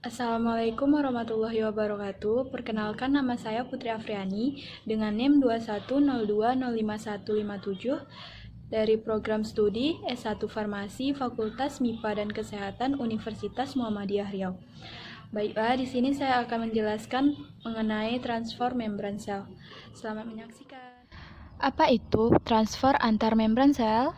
Assalamualaikum warahmatullahi wabarakatuh. Perkenalkan, nama saya Putri Afriani dengan NIM 2102055157 dari program studi S1 Farmasi Fakultas MIPA dan Kesehatan Universitas Muhammadiyah Riau. Baiklah, di sini saya akan menjelaskan mengenai transfer membran sel. Selamat menyaksikan. Apa itu transfer antar membran sel?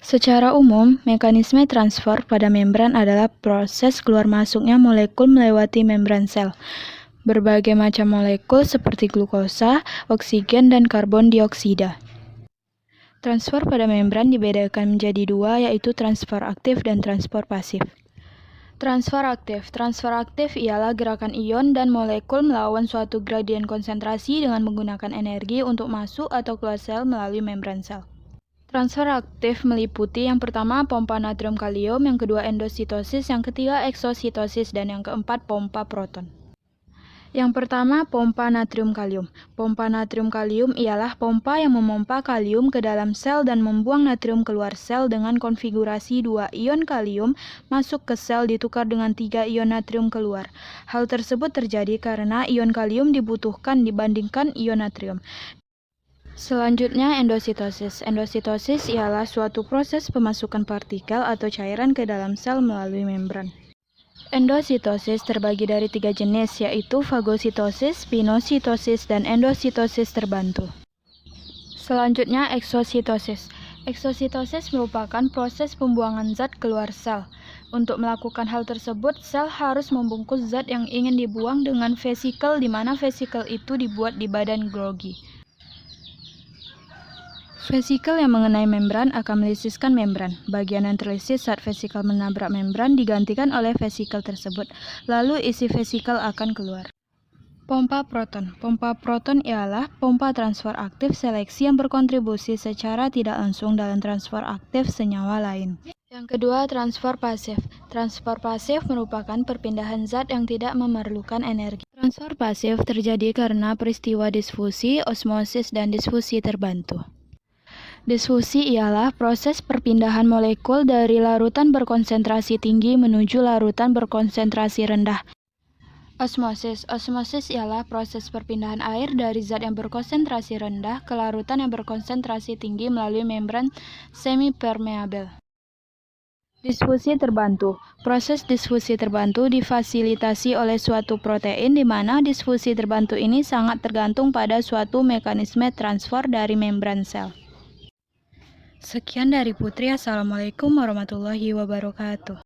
Secara umum, mekanisme transfer pada membran adalah proses keluar masuknya molekul melewati membran sel. Berbagai macam molekul seperti glukosa, oksigen, dan karbon dioksida. Transfer pada membran dibedakan menjadi dua, yaitu transfer aktif dan transfer pasif. Transfer aktif ialah gerakan ion dan molekul melawan suatu gradien konsentrasi dengan menggunakan energi untuk masuk atau keluar sel melalui membran sel. Transfer aktif meliputi yang pertama pompa natrium kalium, yang kedua endositosis, yang ketiga eksositosis, dan yang keempat pompa proton. Yang pertama, pompa natrium kalium. Pompa natrium kalium ialah pompa yang memompa kalium ke dalam sel dan membuang natrium keluar sel dengan konfigurasi 2 ion kalium masuk ke sel ditukar dengan 3 ion natrium keluar. Hal tersebut terjadi karena ion kalium dibutuhkan dibandingkan ion natrium. Selanjutnya, endositosis. Endositosis ialah suatu proses pemasukan partikel atau cairan ke dalam sel melalui membran. Endositosis terbagi dari 3 jenis, yaitu fagositosis, pinositosis, dan endositosis terbantu. Selanjutnya, eksositosis. Eksositosis merupakan proses pembuangan zat keluar sel. Untuk melakukan hal tersebut, sel harus membungkus zat yang ingin dibuang dengan vesikel, di mana vesikel itu dibuat di badan Golgi. Vesikel yang mengenai membran akan melisiskan membran. Bagian yang terlisis saat vesikel menabrak membran digantikan oleh vesikel tersebut, lalu isi vesikel akan keluar. Pompa proton. Pompa proton ialah pompa transfer aktif seleksi yang berkontribusi secara tidak langsung dalam transfer aktif senyawa lain. Yang kedua, transfer pasif. Transfer pasif merupakan perpindahan zat yang tidak memerlukan energi. Transfer pasif terjadi karena peristiwa disfusi, osmosis, dan disfusi terbantu. Disfusi ialah proses perpindahan molekul dari larutan berkonsentrasi tinggi menuju larutan berkonsentrasi rendah. Osmosis ialah proses perpindahan air dari zat yang berkonsentrasi rendah ke larutan yang berkonsentrasi tinggi melalui membran semipermeabel. Disfusi terbantu. Proses disfusi terbantu difasilitasi oleh suatu protein, di mana disfusi terbantu ini sangat tergantung pada suatu mekanisme transfer dari membran sel. Sekian dari Putri. Assalamualaikum warahmatullahi wabarakatuh.